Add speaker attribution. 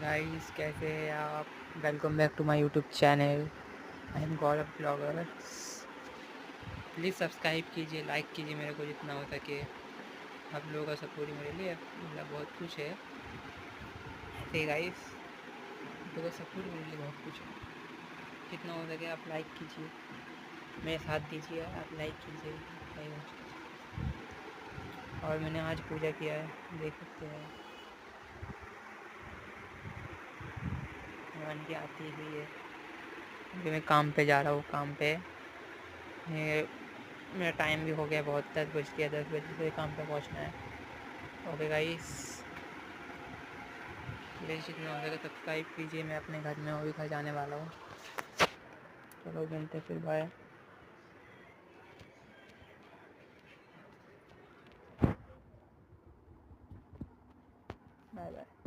Speaker 1: Guys कैसे हैं आप। Welcome back to my YouTube channel. I am Gaurav blogger. Please subscribe कीजिए, लाइक कीजिए मेरे को जितना हो सके। आप लोगों का सपोर्ट मेरे लिए मतलब बहुत कुछ है। ऐसे गाइस आप लोगों का सपोर्ट मेरे लिए बहुत कुछ है। जितना हो सके आप लाइक कीजिए, मेरे साथ दीजिए, आप लाइक कीजिए। और मैंने आज पूजा किया है, देख सकते हैं। भगवान की आरती हुई है। अभी मैं काम पे जा रहा हूँ, काम पे मेरा टाइम भी हो गया बहुत, 10 बज गया। 10 बजे से काम पे पहुंचना है। ओके गाइस, प्लीज़ जितना हो सके सब्सक्राइब कीजिए। मैं अपने घर में अभी घर जाने वाला हूँ। चलो मिलते फिर, बाय बाय बाय।